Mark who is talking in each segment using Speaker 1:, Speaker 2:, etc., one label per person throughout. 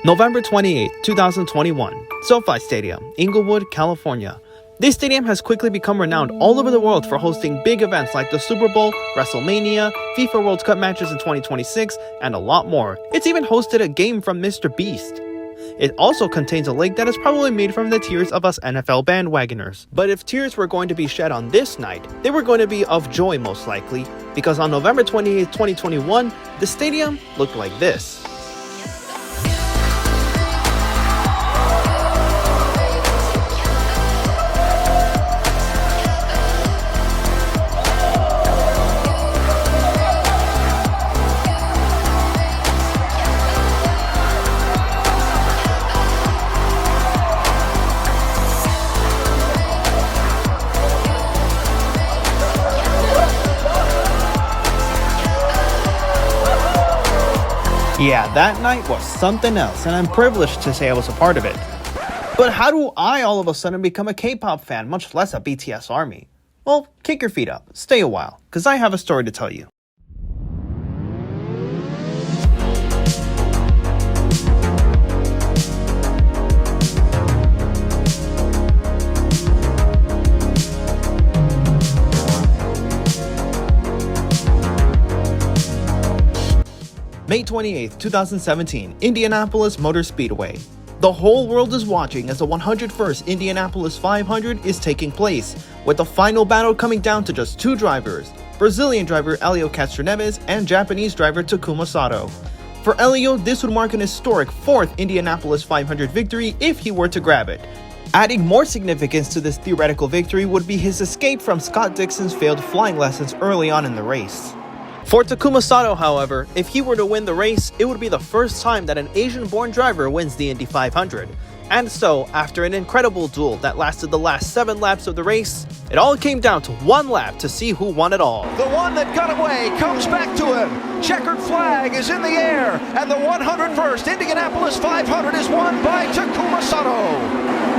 Speaker 1: November 28, 2021, SoFi Stadium, Inglewood, California. This stadium has quickly become renowned all over the world for hosting big events like the Super Bowl, WrestleMania, FIFA World Cup matches in 2026, and a lot more. It's even hosted a game from Mr. Beast. It also contains a lake that is probably made from the tears of us NFL bandwagoners. But if tears were going to be shed on this night, they were going to be of joy most likely, because on November 28, 2021, the stadium looked like this. Yeah, that night was something else, and I'm privileged to say I was a part of it. But how do I all of a sudden become a K-pop fan, much less a BTS army? Well, kick your feet up, stay a while, because I have a story to tell you. May 28, 2017, Indianapolis Motor Speedway. The whole world is watching as the 101st Indianapolis 500 is taking place, with the final battle coming down to just two drivers, Brazilian driver Elio Castroneves and Japanese driver Takuma Sato. For Elio, this would mark an historic fourth Indianapolis 500 victory if he were to grab it. Adding more significance to this theoretical victory would be his escape from Scott Dixon's failed flying lessons early on in the race. For Takuma Sato, however, if he were to win the race, it would be the first time that an Asian-born driver wins the Indy 500. And so, after an incredible duel that lasted the last 7 laps of the race, it all came down to one lap to see who won it all.
Speaker 2: The one that got away comes back to him. Checkered flag is in the air, and the 101st Indianapolis 500 is won by Takuma Sato.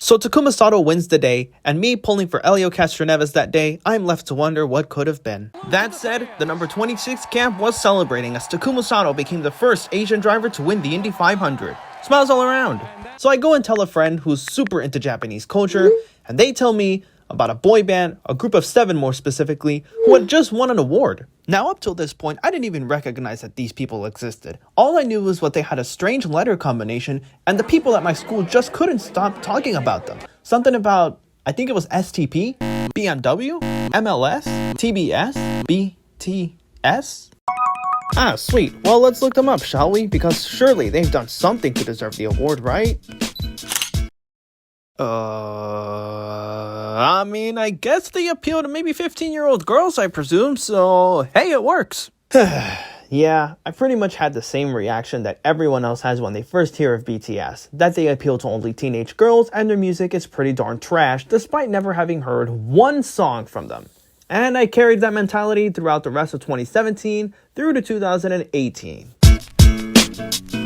Speaker 1: So Takuma Sato wins the day, and me pulling for Elio Castroneves that day, I'm left to wonder what could have been. That said, the number 26 camp was celebrating as Takuma Sato became the first Asian driver to win the Indy 500. Smiles all around. So I go and tell a friend who's super into Japanese culture, and they tell me about a boy band, a group of 7 more specifically, who had just won an award. Now up till this point, I didn't even recognize that these people existed. All I knew was what they had a strange letter combination, and the people at my school just couldn't stop talking about them. Something about, I think it was STP, BMW, MLS, TBS, BTS? Ah, sweet. Well, let's look them up, shall we? Because surely they've done something to deserve the award, right? I mean, I guess they appeal to maybe 15-year-old girls, I presume, so hey, it works. Yeah, I pretty much had the same reaction that everyone else has when they first hear of BTS, that they appeal to only teenage girls and their music is pretty darn trash, despite never having heard one song from them. And I carried that mentality throughout the rest of 2017 through to 2018.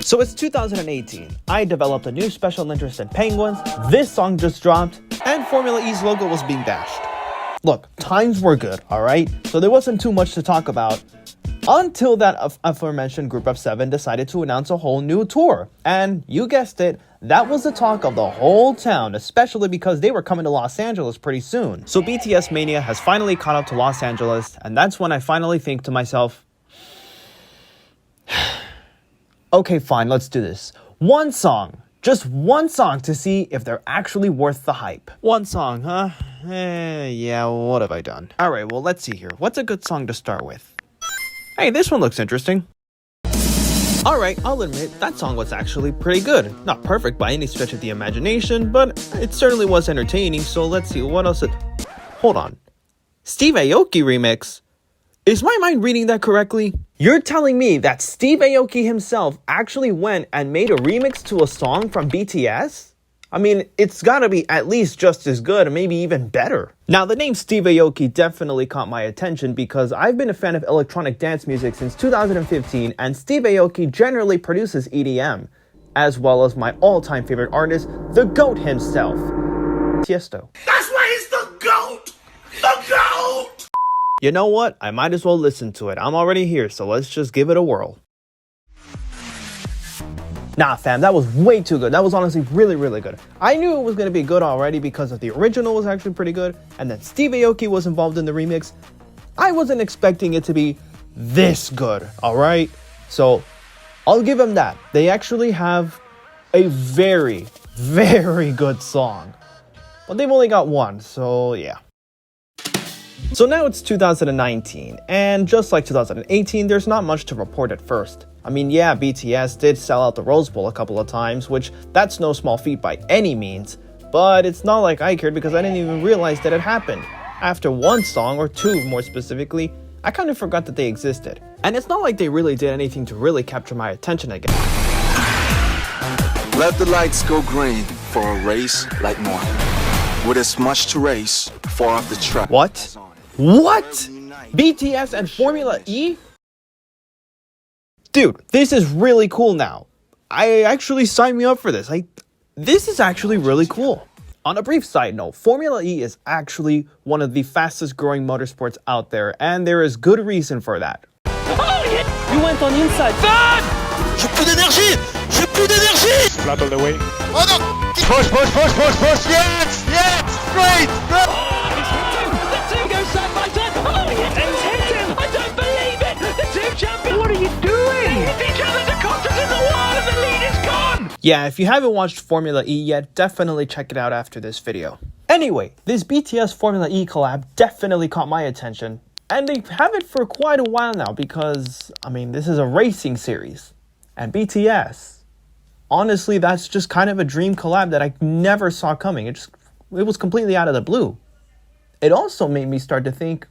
Speaker 1: So it's 2018, I developed a new special interest in penguins, this song just dropped, and Formula E's logo was being bashed. Look, times were good, alright? So there wasn't too much to talk about, until that aforementioned group of 7 decided to announce a whole new tour. And you guessed it, that was the talk of the whole town, especially because they were coming to Los Angeles pretty soon. So BTS Mania has finally caught up to Los Angeles, and that's when I finally think to myself, okay, fine, let's do this. One song. Just one song to see if they're actually worth the hype. One song, huh? Yeah, what have I done? Alright, well, let's see here. What's a good song to start with? Hey, this one looks interesting. Alright, I'll admit, that song was actually pretty good. Not perfect by any stretch of the imagination, but it certainly was entertaining, so let's see, what else Hold on. Steve Aoki remix? Is my mind reading that correctly? You're telling me that Steve Aoki himself actually went and made a remix to a song from BTS? I mean, it's gotta be at least just as good, or maybe even better. Now, the name Steve Aoki definitely caught my attention because I've been a fan of electronic dance music since 2015, and Steve Aoki generally produces EDM, as well as my all-time favorite artist, the GOAT himself, Tiesto.
Speaker 3: That's why he's the GOAT! The GOAT!
Speaker 1: You know what? I might as well listen to it. I'm already here, so let's just give it a whirl. Nah, fam, that was way too good. That was honestly really, really good. I knew it was going to be good already because of the original was actually pretty good, and then Steve Aoki was involved in the remix. I wasn't expecting it to be this good, alright? So, I'll give them that. They actually have a very, very good song. But they've only got one, so yeah. So now it's 2019, and just like 2018, there's not much to report at first. I mean, yeah, BTS did sell out the Rose Bowl a couple of times, which that's no small feat by any means, but it's not like I cared because I didn't even realize that it happened. After one song, or two more specifically, I kind of forgot that they existed. And it's not like they really did anything to really capture my attention again.
Speaker 3: Let the lights go green for a race like mine. With as much to race, far off the track.
Speaker 1: What? What? BTS and Formula E? Dude, this is really cool now. I actually signed me up for this. This is actually really cool. On a brief side note, Formula E is actually one of the fastest growing motorsports out there, and there is good reason for that.
Speaker 4: Oh, yeah. You went on the inside. Third!
Speaker 3: J'ai plus d'énergie! J'ai plus d'énergie!
Speaker 5: Flat all the way.
Speaker 3: Oh no! Push! Yes! Great!
Speaker 4: Oh, he's hit him! The two go side by side! Oh, he's hit him! I don't believe it! The two champions! What are you doing? They hit each other, the contest in the wall, and the lead is gone!
Speaker 1: Yeah, if you haven't watched Formula E yet, definitely check it out after this video. Anyway, this BTS Formula E collab definitely caught my attention, and they have it for quite a while now because, I mean, this is a racing series. And BTS, honestly, that's just kind of a dream collab that I never saw coming. It was completely out of the blue. It also made me start to think,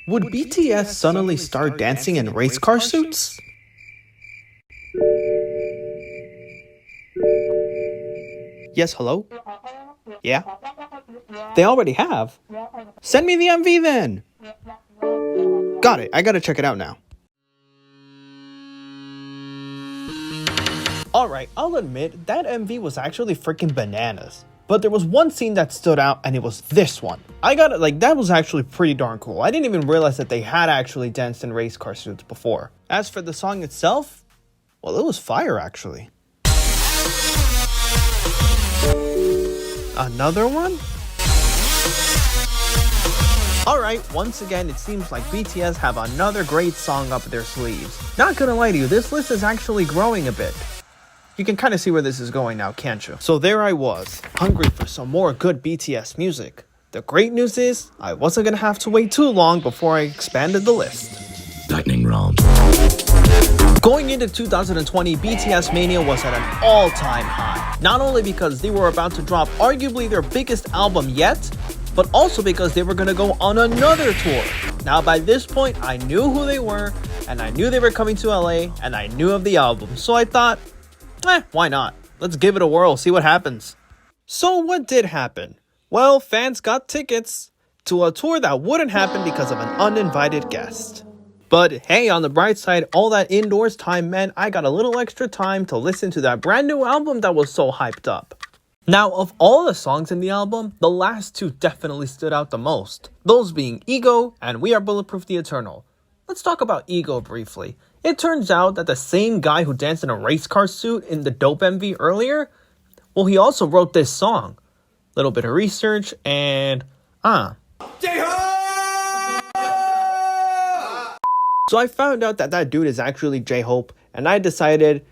Speaker 1: would BTS suddenly start dancing in race car suits? Yes, hello? Yeah? They already have? Send me the MV then! Got it, I gotta check it out now. Alright, I'll admit, that MV was actually freaking bananas. But there was one scene that stood out, and it was this one. I got it, that was actually pretty darn cool. I didn't even realize that they had actually danced in race car suits before. As for the song itself, well, it was fire actually. Another one? Alright, once again, it seems like BTS have another great song up their sleeves. Not gonna lie to you, this list is actually growing a bit. You can kind of see where this is going now, can't you? So there I was, hungry for some more good BTS music. The great news is, I wasn't gonna have to wait too long before I expanded the list.
Speaker 6: Lightning round.
Speaker 1: Going into 2020, BTS Mania was at an all-time high. Not only because they were about to drop arguably their biggest album yet, but also because they were going to go on another tour. Now by this point, I knew who they were, and I knew they were coming to LA, and I knew of the album. So I thought, why not? Let's give it a whirl, see what happens. So what did happen? Well, fans got tickets to a tour that wouldn't happen because of an uninvited guest. But hey, on the bright side, all that indoors time meant I got a little extra time to listen to that brand new album that was so hyped up. Now, of all the songs in the album, the last two definitely stood out the most. Those being Ego and We Are Bulletproof the Eternal. Let's talk about Ego briefly. It turns out that the same guy who danced in a race car suit in the Dope MV earlier, well, he also wrote this song. Little bit of research and, So I found out that that dude is actually J-Hope, and I decided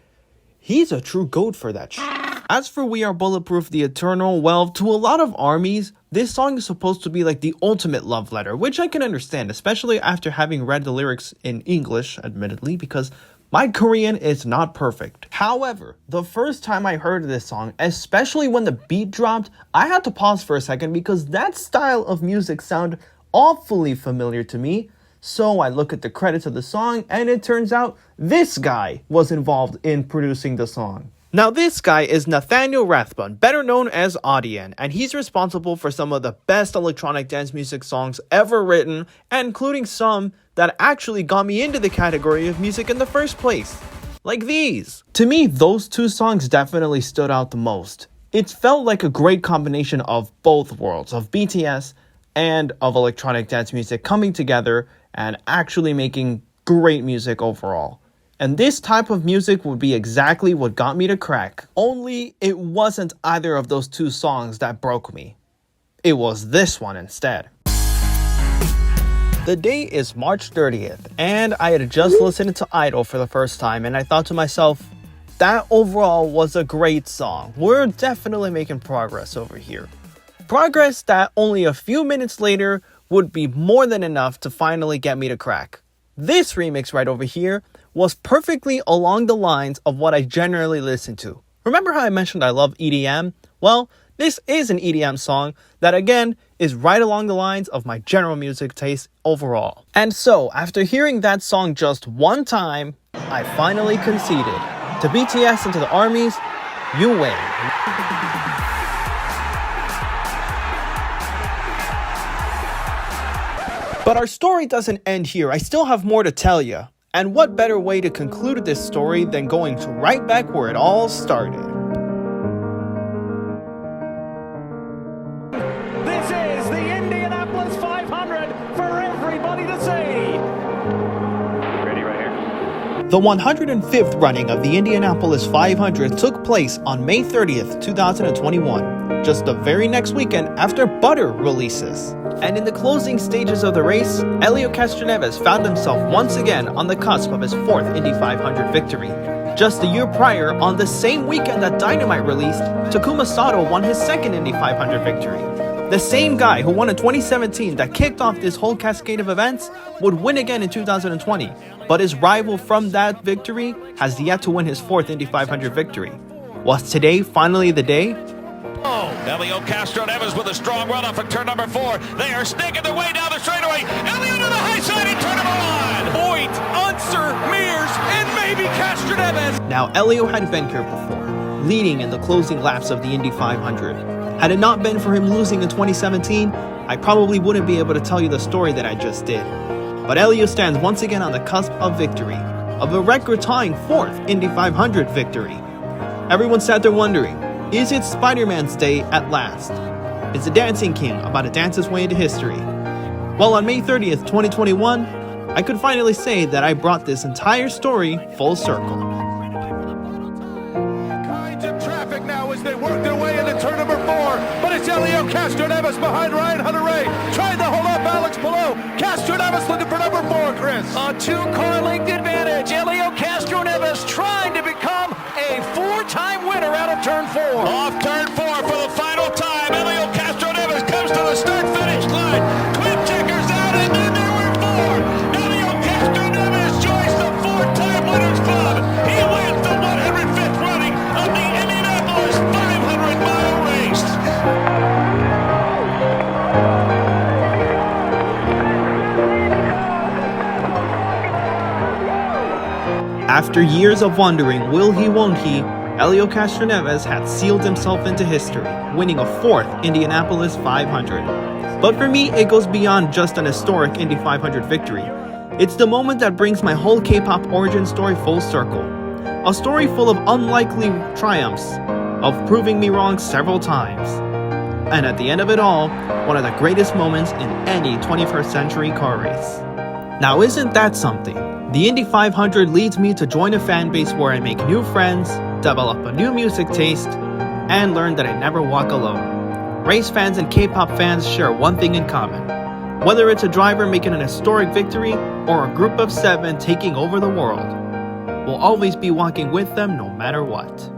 Speaker 1: he's a true GOAT for that shit. As for We Are Bulletproof the Eternal, well, to a lot of armies, this song is supposed to be like the ultimate love letter, which I can understand, especially after having read the lyrics in English, admittedly, because my Korean is not perfect. However, the first time I heard this song, especially when the beat dropped, I had to pause for a second because that style of music sounded awfully familiar to me. So I look at the credits of the song, and it turns out this guy was involved in producing the song. Now this guy is Nathaniel Rathbun, better known as Audien, and he's responsible for some of the best electronic dance music songs ever written, including some that actually got me into the category of music in the first place. Like these. To me, those two songs definitely stood out the most. It felt like a great combination of both worlds, of BTS and of electronic dance music coming together and actually making great music overall. And this type of music would be exactly what got me to crack. Only it wasn't either of those two songs that broke me. It was this one instead. The day is March 30th, and I had just listened to Idol for the first time, and I thought to myself, that overall was a great song. We're definitely making progress over here. Progress that only a few minutes later would be more than enough to finally get me to crack. This remix right over here was perfectly along the lines of what I generally listen to. Remember how I mentioned I love EDM? Well, this is an EDM song that again is right along the lines of my general music taste overall. And so, after hearing that song just one time, I finally conceded. To BTS and to the armies, you win. But our story doesn't end here. I still have more to tell you. And what better way to conclude this story than going right back where it all started?
Speaker 4: This is the Indianapolis 500 for everybody to see. Ready right here.
Speaker 1: The 105th running of the Indianapolis 500 took place on May 30th, 2021, just the very next weekend after Butter releases. And in the closing stages of the race, Elio Castroneves found himself once again on the cusp of his 4th Indy 500 victory. Just a year prior, on the same weekend that Dynamite released, Takuma Sato won his 2nd Indy 500 victory. The same guy who won in 2017 that kicked off this whole cascade of events would win again in 2020, but his rival from that victory has yet to win his 4th Indy 500 victory. Was today finally the day?
Speaker 5: Elio Castroneves with a strong run off of turn number 4. They are snaking their way down the straightaway. Elio to the high side in turn number 1. Voigt, Unser, Mears, and maybe Castroneves.
Speaker 1: Now, Elio had been here before, leading in the closing laps of the Indy 500. Had it not been for him losing in 2017, I probably wouldn't be able to tell you the story that I just did. But Elio stands once again on the cusp of victory, of a record-tying 4th Indy 500 victory. Everyone sat there wondering, is it Spider-Man's day at last? Is the Dancing King about to dance his way into history? Well, on May 30th, 2021, I could finally say that I brought this entire story full circle.
Speaker 5: Kinds of traffic now as they work their way into turn number 4. But it's Elio Castroneves behind Ryan Hunter-Reay, trying to hold up Alex Palou. Castroneves looking for number 4, Chris. A 2-car length advantage. Elio Castroneves trying to become a 4-time winner out of turn 4. Off turn 4 for the final time. Elio Castroneves comes to the start-finish line. Twin checkers out, and then there were 4. Elio Castroneves joins the 4-time winners club. He wins the 105th running of the Indianapolis 500-mile race.
Speaker 1: After years of wondering, will he, won't he, Elio Castroneves had sealed himself into history, winning a 4th Indianapolis 500. But for me, it goes beyond just an historic Indy 500 victory. It's the moment that brings my whole K-pop origin story full circle. A story full of unlikely triumphs, of proving me wrong several times. And at the end of it all, one of the greatest moments in any 21st century car race. Now isn't that something? The Indy 500 leads me to join a fan base where I make new friends, develop a new music taste, and learn that I never walk alone. Race fans and K-pop fans share one thing in common. Whether it's a driver making an historic victory or a group of 7 taking over the world, we'll always be walking with them no matter what.